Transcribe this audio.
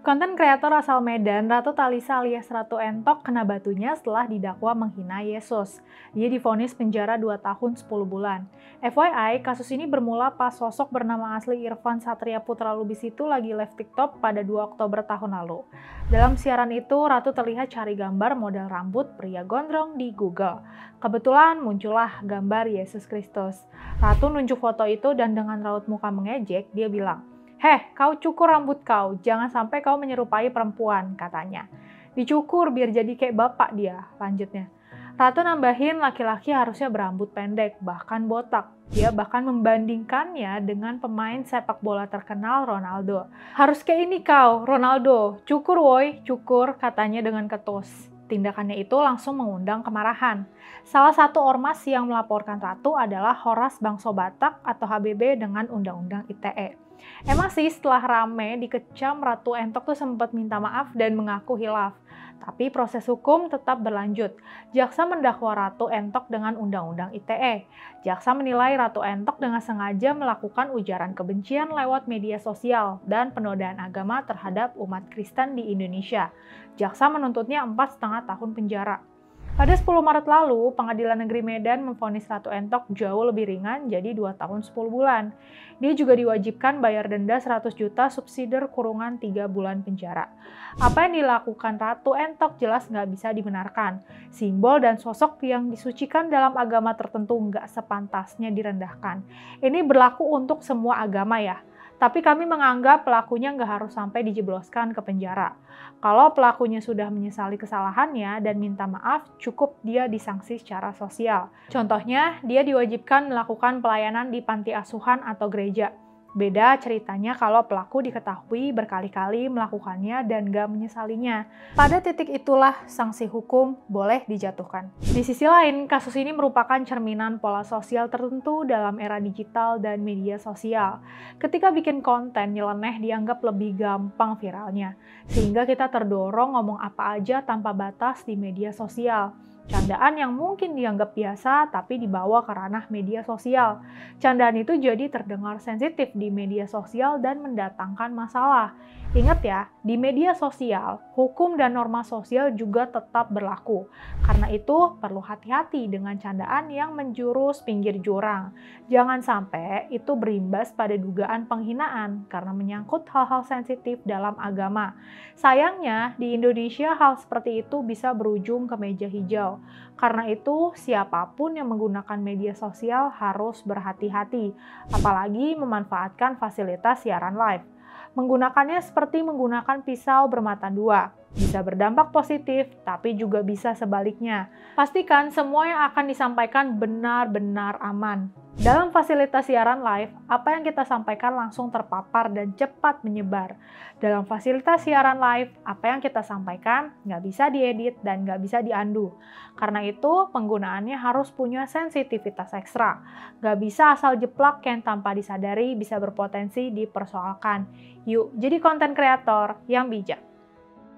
Konten kreator asal Medan, Ratu Talisa alias Ratu Entok kena batunya setelah didakwa menghina Yesus. Dia divonis penjara 2 tahun 10 bulan. FYI, kasus ini bermula pas sosok bernama asli Irfan Satria Putra Lubis itu lagi live TikTok pada 2 Oktober tahun lalu. Dalam siaran itu, Ratu terlihat cari gambar model rambut pria gondrong di Google. Kebetulan muncullah gambar Yesus Kristus. Ratu nunjuk foto itu dan dengan raut muka mengejek, dia bilang, "Heh, kau cukur rambut kau, jangan sampai kau menyerupai perempuan," katanya. "Dicukur biar jadi kayak bapak dia," lanjutnya. Ratu nambahin laki-laki harusnya berambut pendek, bahkan botak. Dia bahkan membandingkannya dengan pemain sepak bola terkenal Ronaldo. "Harus kayak ini kau, Ronaldo. Cukur woi, cukur," katanya dengan ketus. Tindakannya itu langsung mengundang kemarahan. Salah satu ormas yang melaporkan Ratu adalah Horas Bangso Batak atau HBB dengan Undang-Undang ITE. Emang sih setelah rame dikecam, Ratu Entok tuh sempat minta maaf dan mengaku hilaf. Tapi proses hukum tetap berlanjut. Jaksa mendakwa Ratu Entok dengan Undang-Undang ITE. Jaksa menilai Ratu Entok dengan sengaja melakukan ujaran kebencian lewat media sosial dan penodaan agama terhadap umat Kristen di Indonesia. Jaksa menuntutnya 4,5 tahun penjara. Pada 10 Maret lalu, Pengadilan Negeri Medan memvonis Ratu Entok jauh lebih ringan jadi 2 tahun 10 bulan. Dia juga diwajibkan bayar denda 100 juta subsidi kurungan 3 bulan penjara. Apa yang dilakukan Ratu Entok jelas nggak bisa dibenarkan. Simbol dan sosok yang disucikan dalam agama tertentu nggak sepantasnya direndahkan. Ini berlaku untuk semua agama ya. Tapi kami menganggap pelakunya nggak harus sampai dijebloskan ke penjara. Kalau pelakunya sudah menyesali kesalahannya dan minta maaf, cukup dia disanksi secara sosial. Contohnya, dia diwajibkan melakukan pelayanan di panti asuhan atau gereja. Beda ceritanya kalau pelaku diketahui berkali-kali melakukannya dan gak menyesalinya. Pada titik itulah sanksi hukum boleh dijatuhkan. Di sisi lain, kasus ini merupakan cerminan pola sosial tertentu dalam era digital dan media sosial. Ketika bikin konten nyeleneh dianggap lebih gampang viralnya, sehingga kita terdorong ngomong apa aja tanpa batas di media sosial. Candaan yang mungkin dianggap biasa tapi dibawa ke ranah media sosial. Candaan itu jadi terdengar sensitif di media sosial dan mendatangkan masalah. Ingat ya, di media sosial, hukum dan norma sosial juga tetap berlaku. Karena itu perlu hati-hati dengan candaan yang menjurus pinggir jurang. Jangan sampai itu berimbas pada dugaan penghinaan karena menyangkut hal-hal sensitif dalam agama. Sayangnya, di Indonesia hal seperti itu bisa berujung ke meja hijau. Karena itu, siapapun yang menggunakan media sosial harus berhati-hati, apalagi memanfaatkan fasilitas siaran live. Menggunakannya seperti menggunakan pisau bermata dua. Bisa berdampak positif, tapi juga bisa sebaliknya. Pastikan semua yang akan disampaikan benar-benar aman. Dalam fasilitas siaran live, apa yang kita sampaikan langsung terpapar dan cepat menyebar. Dalam fasilitas siaran live, apa yang kita sampaikan nggak bisa diedit dan nggak bisa diunduh. Karena itu, penggunaannya harus punya sensitivitas ekstra. Nggak bisa asal jeplak yang tanpa disadari bisa berpotensi dipersoalkan. Yuk, jadi konten kreator yang bijak.